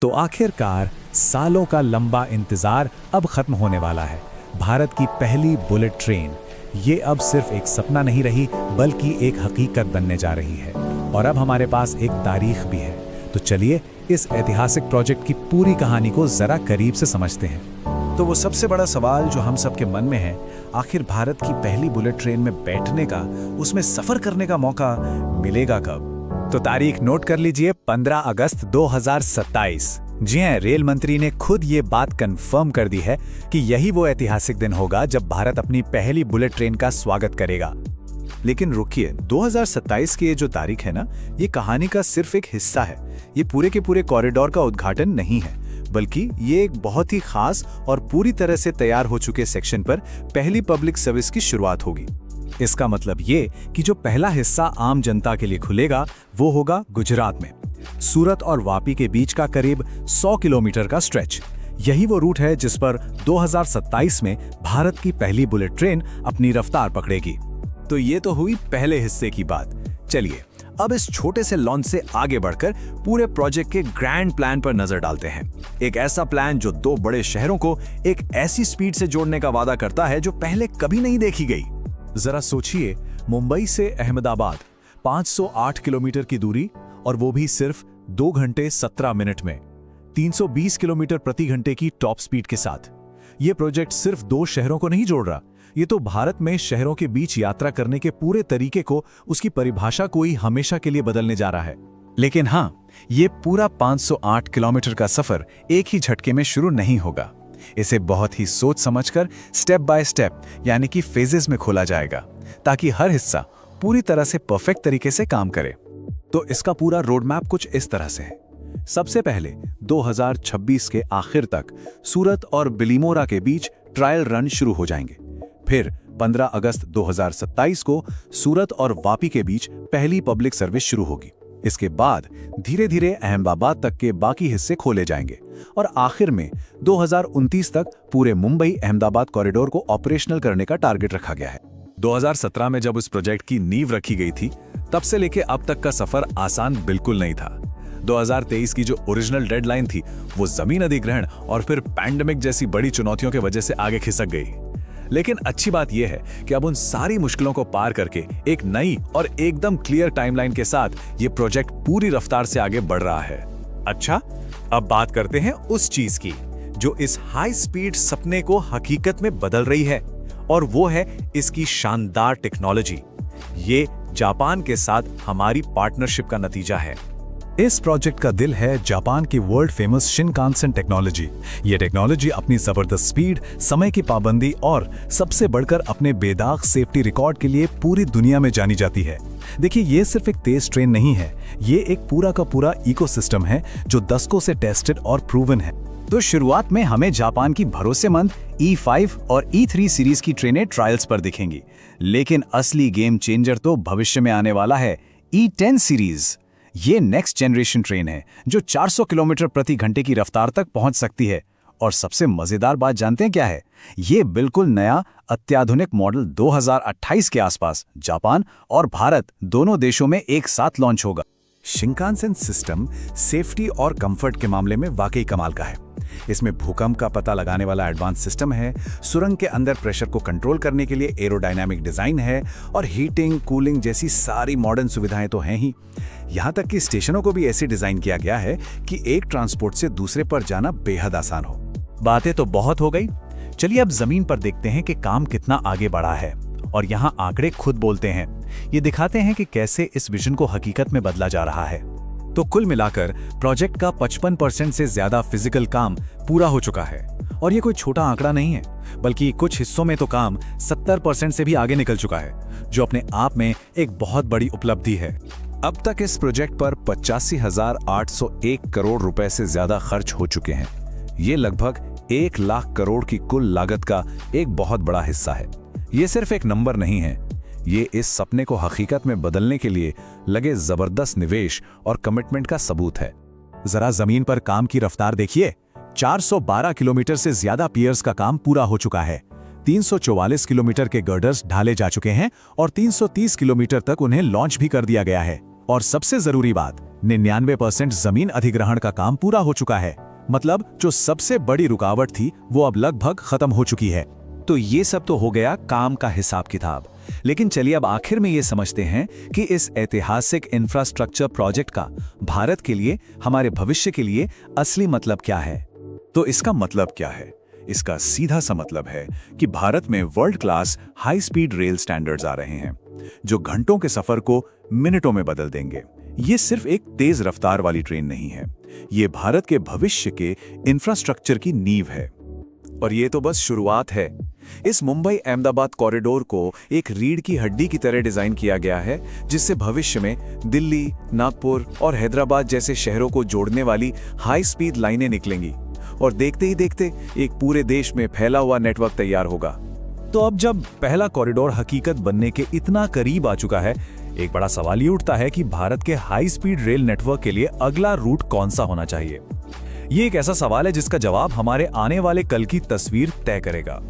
तो आखिरकार सालों का लंबा इंतजार अब खत्म होने वाला है। भारत की पहली बुलेट ट्रेन ये अब सिर्फ एक सपना नहीं रही बल्कि एक हकीकत बनने जा रही है। और अब हमारे पास एक तारीख भी है। तो चलिए इस ऐतिहासिक प्रोजेक्ट की पूरी कहानी को जरा करीब से समझते हैं। तो वो सबसे बड़ा सवाल जो हम सबके मन में है, आखिर भारत की पहली बुलेट ट्रेन में बैठने का, उसमें सफर करने का मौका मिलेगा कब? तो तारीख नोट कर लीजिए, 15 अगस्त 2027। जी हां, रेल मंत्री ने खुद ये बात कंफर्म कर दी है कि यही वो ऐतिहासिक दिन होगा जब भारत अपनी पहली बुलेट ट्रेन का स्वागत करेगा। लेकिन रुकिए, 2027 की ये जो तारीख है ना, ये कहानी का सिर्फ एक हिस्सा है। ये पूरे के पूरे कॉरिडोर का उद्घाटन नहीं है, बल्कि ये एक बहुत ही खास और पूरी तरह से तैयार हो चुके सेक्शन पर पहली पब्लिक सर्विस की शुरुआत होगी। इसका मतलब ये कि जो पहला हिस्सा आम जनता के लिए खुलेगा वो होगा गुजरात में, सूरत और वापी के बीच का करीब 100 किलोमीटर का स्ट्रेच। यही वो रूट है जिस पर 2027 में भारत की पहली बुलेट ट्रेन अपनी रफ्तार पकड़ेगी। तो ये तो हुई पहले हिस्से की बात। चलिए अब इस छोटे से लॉन्च से आगे बढ़कर पूरे प्रोजेक्ट के ग्रैंड प्लान पर नजर डालते हैं। एक ऐसा प्लान जो दो बड़े शहरों को एक ऐसी स्पीड से जोड़ने का वादा करता है जो पहले कभी नहीं देखी गई। जरा सोचिए, मुंबई से अहमदाबाद 508 किलोमीटर की दूरी, और वो भी सिर्फ 2 घंटे 17 मिनट में, 320 किलोमीटर प्रति घंटे की टॉप स्पीड के साथ। ये प्रोजेक्ट सिर्फ दो शहरों को नहीं जोड़ रहा, ये तो भारत में शहरों के बीच यात्रा करने के पूरे तरीके को, उसकी परिभाषा को ही हमेशा के लिए बदलने जा रहा है। लेकिन हाँ, ये पूरा 508 किलोमीटर का सफर एक ही झटके में शुरू नहीं होगा। इसे बहुत ही सोच समझकर स्टेप बाय स्टेप यानी कि फेजेस में खोला जाएगा, ताकि हर हिस्सा पूरी तरह से परफेक्ट तरीके से काम करे। तो इसका पूरा रोड मैप कुछ इस तरह से है। सबसे पहले 2026 के आखिर तक सूरत और बिलीमोरा के बीच ट्रायल रन शुरू हो जाएंगे। फिर 15 अगस्त 2027 को सूरत और वापी के बीच पहली पब्लिक सर्विस शुरू होगी। इसके बाद धीरे धीरे अहमदाबाद तक के बाकी हिस्से खोले जाएंगे और आखिर में 2029 तक पूरे मुंबई अहमदाबाद कॉरिडोर को ऑपरेशनल करने का टारगेट रखा गया है। 2017 में जब इस प्रोजेक्ट की नींव रखी गई थी, तब से लेके अब तक का सफर आसान बिल्कुल नहीं था। 2023 की जो ओरिजिनल डेडलाइन थी, वो जमीन अधिग्रहण और फिर पैंडेमिक जैसी बड़ी चुनौतियों की वजह से आगे खिसक गई। लेकिन अच्छी बात यह है कि अब उन सारी मुश्किलों को पार करके एक नई और एकदम क्लियर टाइमलाइन के साथ ये प्रोजेक्ट पूरी रफ्तार से आगे बढ़ रहा है। अच्छा, अब बात करते हैं उस चीज की जो इस हाई स्पीड सपने को हकीकत में बदल रही है, और वो है इसकी शानदार टेक्नोलॉजी। ये जापान के साथ हमारी पार्टनरशिप का नतीजा है। इस प्रोजेक्ट का दिल है जापान की वर्ल्ड फेमस शिनकानसेन टेक्नोलॉजी। ये टेक्नोलॉजी अपनी जबरदस्त स्पीड, समय की पाबंदी और सबसे बढ़कर अपने बेदाग सेफ्टी रिकॉर्ड के लिए पूरी दुनिया में जानी जाती है। देखिए, ये सिर्फ एक तेज ट्रेन नहीं है, ये एक पूरा का पूरा इकोसिस्टम है जो दशकों से टेस्टेड और प्रूवन है। तो शुरुआत में हमें जापान की भरोसेमंद E5 और E3 सीरीज की ट्रेनें ट्रायल्स पर दिखेंगी, लेकिन असली गेम चेंजर तो भविष्य में आने वाला है, E10 सीरीज। ये नेक्स्ट जनरेशन ट्रेन है जो 400 किलोमीटर प्रति घंटे की रफ्तार तक पहुंच सकती है। और सबसे मजेदार बात जानते हैं क्या है? ये बिल्कुल नया अत्याधुनिक मॉडल 2028 के आसपास जापान और भारत दोनों देशों में एक साथ लॉन्च होगा। शिनकानसेन सिस्टम सेफ्टी और कंफर्ट के मामले में वाकई कमाल का है। इसमें भूकंप का पता लगाने वाला एडवांस सिस्टम है, सुरंग के अंदर प्रेशर को कंट्रोल करने के लिए एरोडायनामिक डिजाइन है, और हीटिंग, कूलिंग जैसी सारी मॉडर्न सुविधाएं तो हैं ही। यहाँ तक कि स्टेशनों को भी ऐसे डिजाइन किया गया है कि एक ट्रांसपोर्ट से दूसरे पर जाना बेहद आसान हो। बातें तो बहुत हो गई, चलिए अब जमीन पर देखते हैं कि काम कितना आगे बढ़ा है। और यहाँ आंकड़े खुद बोलते हैं, ये दिखाते हैं कि कैसे इस विजन को हकीकत में बदला जा रहा है। तो कुल मिलाकर प्रोजेक्ट का 55% से ज्यादा फिजिकल काम पूरा हो चुका है। और ये कोई छोटा आंकड़ा नहीं है, बल्कि कुछ हिस्सों में तो काम 70% से भी आगे निकल चुका है, जो अपने आप में एक बहुत बड़ी उपलब्धि है। अब तक इस प्रोजेक्ट पर 85,801 करोड़ रुपए से ज्यादा खर्च हो चुके हैं। ये लगभग 1 लाख करोड़ की कुल लागत का एक बहुत बड़ा हिस्सा है। ये सिर्फ एक नंबर नहीं है, ये इस सपने को हकीकत में बदलने के लिए लगे जबरदस्त निवेश और कमिटमेंट का सबूत है। जरा जमीन पर काम की रफ्तार देखिए, 412 किलोमीटर से ज्यादा पियर्स का काम पूरा हो चुका है। 344 किलोमीटर के गर्डर्स ढाले जा चुके हैं और 330 किलोमीटर तक उन्हें लॉन्च भी कर दिया गया है। और सबसे जरूरी बात, 99% जमीन अधिग्रहण का काम पूरा हो चुका है। मतलब जो सबसे बड़ी रुकावट थी वो अब लगभग खत्म हो चुकी है। तो ये सब तो हो गया काम का हिसाब किताब, लेकिन चलिए अब आखिर में ये समझते हैं कि इस ऐतिहासिक इंफ्रास्ट्रक्चर प्रोजेक्ट का भारत के लिए, हमारे भविष्य के लिए असली मतलब क्या है। तो इसका मतलब क्या है? इसका सीधा सा मतलब है कि भारत में world class high speed rail standards आ रहे हैं, जो घंटों के सफर को मिनटों में बदल देंगे। ये सिर्फ एक तेज रफ्तार वाली ट्रेन नहीं है, ये भारत के भविष्य के इंफ्रास्ट्रक्चर की नींव है। और ये तो बस शुरुआत है। इस मुंबई अहमदाबाद कॉरिडोर को एक रीढ़ की हड्डी की तरह डिजाइन किया गया है, जिससे भविष्य में दिल्ली, नागपुर और हैदराबाद जैसे शहरों को जोड़ने वाली हाई स्पीड लाइनें निकलेंगी और देखते ही देखते एक पूरे देश में फैला हुआ नेटवर्क तैयार होगा। तो अब जब पहला कॉरिडोर हकीकत बनने के इतना करीब आ चुका है, एक बड़ा सवाल ये उठता है कि भारत के हाई स्पीड रेल नेटवर्क के लिए अगला रूट कौन सा होना चाहिए। ये एक ऐसा सवाल है जिसका जवाब हमारे आने वाले कल की तस्वीर तय करेगा।